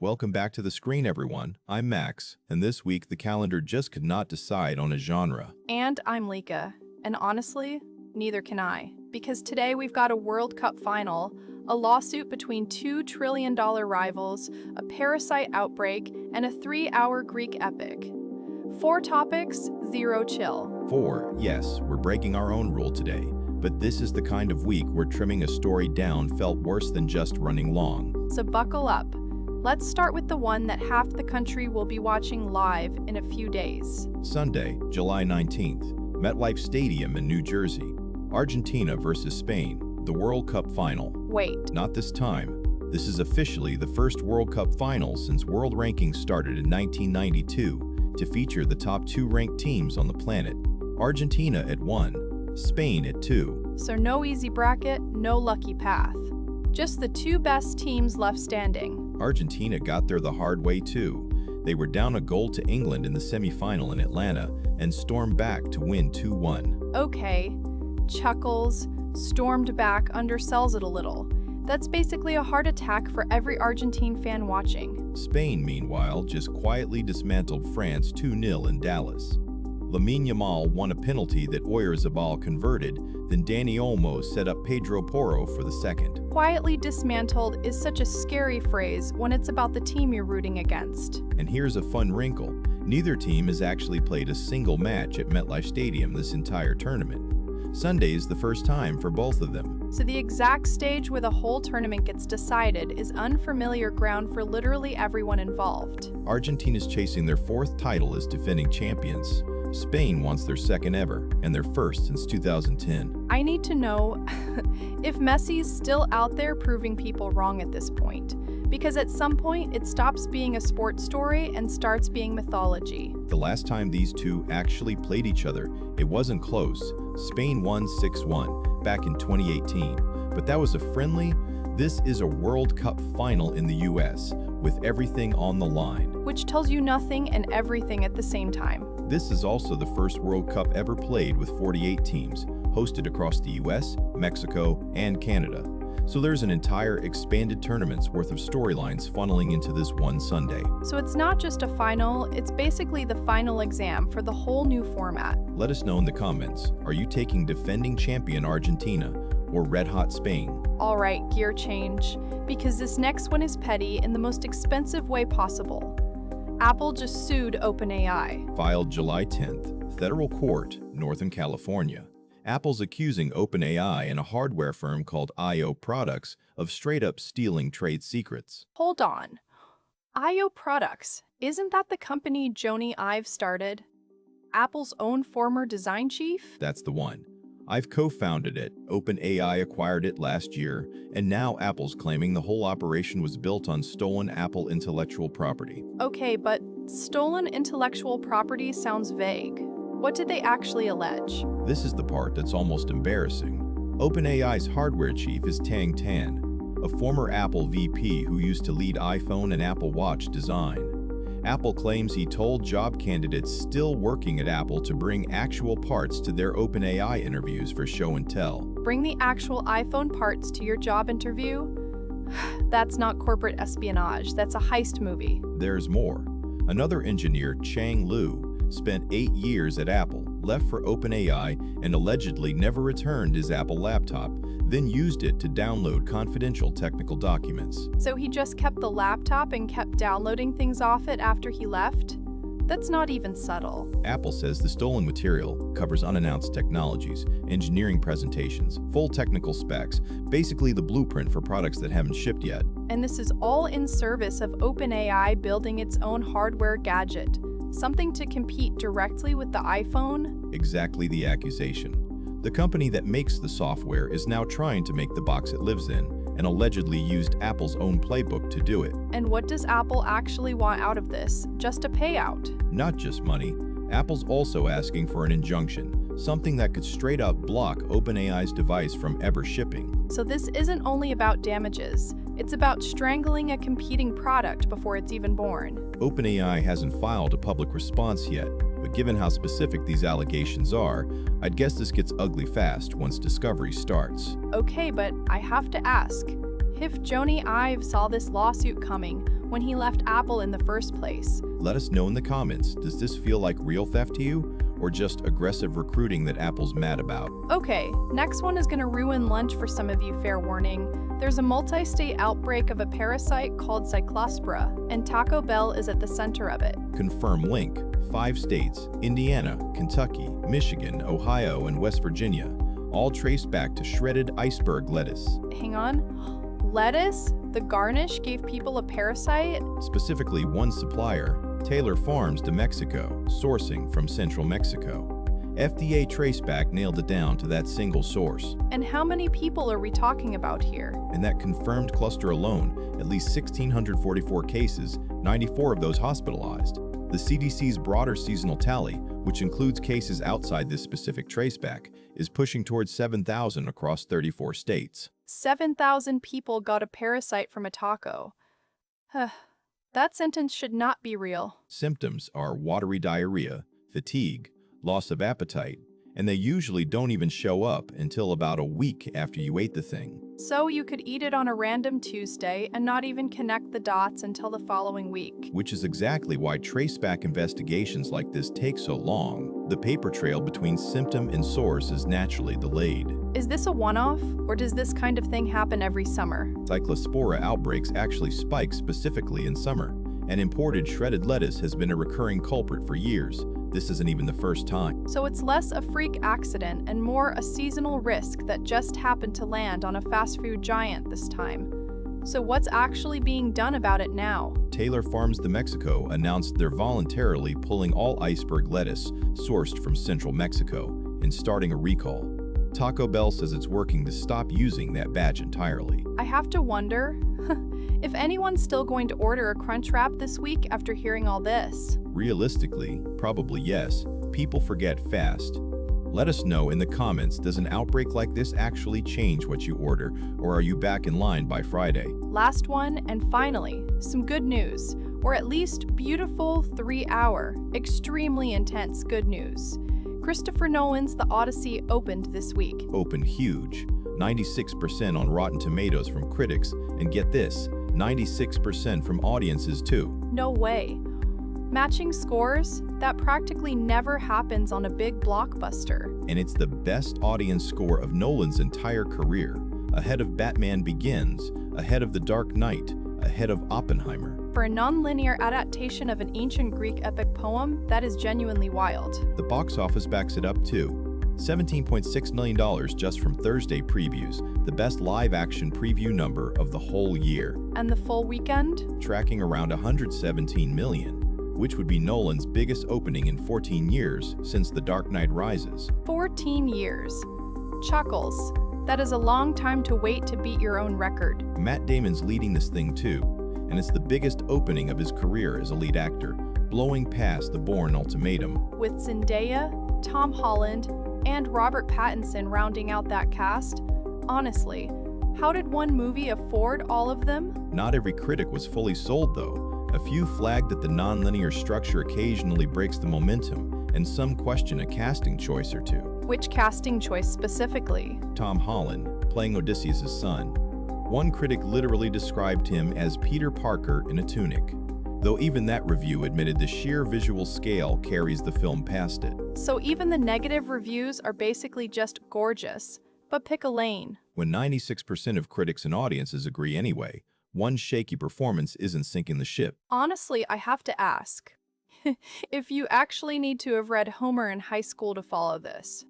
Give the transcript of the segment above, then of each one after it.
Welcome back to the screen, everyone. I'm Max, and this week the calendar just could not decide on a genre. And I'm Lika. And honestly, neither can I. Because today we've got a World Cup final, a lawsuit between two trillion-dollar rivals, a parasite outbreak, and a 3-hour Greek epic. 4 topics, 0 chill. 4, yes, we're breaking our own rule today. But this is the kind of week where trimming a story down felt worse than just running long. So buckle up. Let's start with the one that half the country will be watching live in a few days. Sunday, July 19th, MetLife Stadium in New Jersey. Argentina versus Spain, the World Cup final. Wait. Not this time. This is officially the first World Cup final since world rankings started in 1992 to feature the top 2 ranked teams on the planet. Argentina at 1, Spain at 2. So no easy bracket, no lucky path. Just the 2 best teams left standing. Argentina got there the hard way too. They were down a goal to England in the semifinal in Atlanta and stormed back to win 2-1. Okay, chuckles, stormed back undersells it a little. That's basically a heart attack for every Argentine fan watching. Spain, meanwhile, just quietly dismantled France 2-0 in Dallas. Lamine Yamal won a penalty that Oyarzabal converted, then Dani Olmo set up Pedro Porro for the second. Quietly dismantled is such a scary phrase when it's about the team you're rooting against. And here's a fun wrinkle. Neither team has actually played a single match at MetLife Stadium this entire tournament. Sunday is the first time for both of them. So the exact stage where the whole tournament gets decided is unfamiliar ground for literally everyone involved. Argentina's chasing their 4th title as defending champions. Spain wants their 2nd ever, and their 1st since 2010. I need to know if Messi's still out there proving people wrong at this point. Because at some point, it stops being a sports story and starts being mythology. The last time these two actually played each other, it wasn't close. Spain won 6-1 back in 2018, but that was a friendly. This is a World Cup final in the US, with everything on the line. Which tells you nothing and everything at the same time. This is also the first World Cup ever played with 48 teams, hosted across the US, Mexico, and Canada. So there's an entire expanded tournament's worth of storylines funneling into this one Sunday. So it's not just a final, it's basically the final exam for the whole new format. Let us know in the comments, are you taking defending champion Argentina or red-hot Spain? All right, gear change, because this next one is petty in the most expensive way possible. Apple just sued OpenAI. Filed July 10th, federal court, Northern California. Apple's accusing OpenAI and a hardware firm called IO Products of straight-up stealing trade secrets. Hold on. IO Products, isn't that the company Jony Ive started? Apple's own former design chief? That's the one. I've co-founded it, OpenAI acquired it last year, and now Apple's claiming the whole operation was built on stolen Apple intellectual property. Okay, but stolen intellectual property sounds vague. What did they actually allege? This is the part that's almost embarrassing. OpenAI's hardware chief is Tang Tan, a former Apple VP who used to lead iPhone and Apple Watch design. Apple claims he told job candidates still working at Apple to bring actual parts to their OpenAI interviews for show and tell. Bring the actual iPhone parts to your job interview? That's not corporate espionage, that's a heist movie. There's more. Another engineer, Chang Liu, spent 8 years at Apple, left for OpenAI, and allegedly never returned his Apple laptop, then used it to download confidential technical documents. So he just kept the laptop and kept downloading things off it after he left? That's not even subtle. Apple says the stolen material covers unannounced technologies, engineering presentations, full technical specs, basically the blueprint for products that haven't shipped yet. And this is all in service of OpenAI building its own hardware gadget, something to compete directly with the iPhone? Exactly the accusation. The company that makes the software is now trying to make the box it lives in, and allegedly used Apple's own playbook to do it. And what does Apple actually want out of this? Just a payout? Not just money. Apple's also asking for an injunction, something that could straight up block OpenAI's device from ever shipping. So this isn't only about damages, it's about strangling a competing product before it's even born. OpenAI hasn't filed a public response yet, but given how specific these allegations are, I'd guess this gets ugly fast once discovery starts. Okay, but I have to ask, if Jony Ive saw this lawsuit coming, when he left Apple in the first place. Let us know in the comments, does this feel like real theft to you, or just aggressive recruiting that Apple's mad about? Okay, next one is gonna ruin lunch for some of you, fair warning. There's a multi-state outbreak of a parasite called Cyclospora, and Taco Bell is at the center of it. Confirm link. 5 states, Indiana, Kentucky, Michigan, Ohio, and West Virginia, all traced back to shredded iceberg lettuce. Hang on. Lettuce? The garnish gave people a parasite? Specifically one supplier, Taylor Farms de Mexico, sourcing from central Mexico. FDA traceback nailed it down to that single source. And how many people are we talking about here? In that confirmed cluster alone, at least 1,644 cases, 94 of those hospitalized. The CDC's broader seasonal tally, which includes cases outside this specific traceback, is pushing towards 7,000 across 34 states. 7,000 people got a parasite from a taco. That sentence should not be real. Symptoms are watery diarrhea, fatigue, loss of appetite, and they usually don't even show up until about a week after you ate the thing. So you could eat it on a random Tuesday and not even connect the dots until the following week. Which is exactly why traceback investigations like this take so long. The paper trail between symptom and source is naturally delayed. Is this a one-off, or does this kind of thing happen every summer? Cyclospora outbreaks actually spike specifically in summer, and imported shredded lettuce has been a recurring culprit for years. This isn't even the first time. So it's less a freak accident and more a seasonal risk that just happened to land on a fast food giant this time. So what's actually being done about it now? Taylor Farms de Mexico announced they're voluntarily pulling all iceberg lettuce sourced from central Mexico and starting a recall. Taco Bell says it's working to stop using that batch entirely. I have to wonder if anyone's still going to order a Crunch Wrap this week after hearing all this. Realistically, probably yes. People forget fast. Let us know in the comments, does an outbreak like this actually change what you order, or are you back in line by Friday? Last one, and finally, some good news, or at least beautiful 3-hour, extremely intense good news. Christopher Nolan's The Odyssey opened this week. Opened huge. 96% on Rotten Tomatoes from critics, and get this, 96% from audiences too. No way. Matching scores? That practically never happens on a big blockbuster. And it's the best audience score of Nolan's entire career, ahead of Batman Begins, ahead of The Dark Knight, ahead of Oppenheimer. For a non-linear adaptation of an ancient Greek epic poem, that is genuinely wild. The box office backs it up too. $17.6 million just from Thursday previews, the best live-action preview number of the whole year. And the full weekend? Tracking around $117 million, which would be Nolan's biggest opening in 14 years since The Dark Knight Rises. 14 years. Chuckles. That is a long time to wait to beat your own record. Matt Damon's leading this thing too, and it's the biggest opening of his career as a lead actor, blowing past The Bourne Ultimatum. With Zendaya, Tom Holland, and Robert Pattinson rounding out that cast, honestly, how did one movie afford all of them? Not every critic was fully sold though. A few flagged that the non-linear structure occasionally breaks the momentum, and some question a casting choice or two. Which casting choice specifically? Tom Holland, playing Odysseus' son. One critic literally described him as Peter Parker in a tunic, though even that review admitted the sheer visual scale carries the film past it. So even the negative reviews are basically just gorgeous, but pick a lane. When 96% of critics and audiences agree anyway, one shaky performance isn't sinking the ship. Honestly, I have to ask, if you actually need to have read Homer in high school to follow this,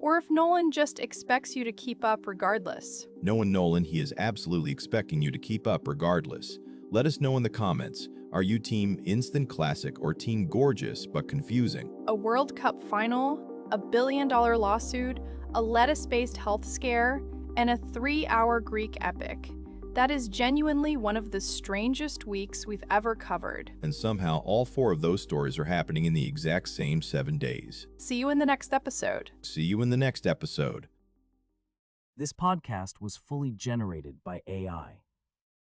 or if Nolan just expects you to keep up regardless. Knowing Nolan, he is absolutely expecting you to keep up regardless. Let us know in the comments, are you team instant classic or team gorgeous but confusing? A World Cup final, a billion-dollar lawsuit, a lettuce-based health scare, and a 3-hour Greek epic. That is genuinely one of the strangest weeks we've ever covered. And somehow all 4 of those stories are happening in the exact same 7 days. See you in the next episode. See you in the next episode. This podcast was fully generated by AI.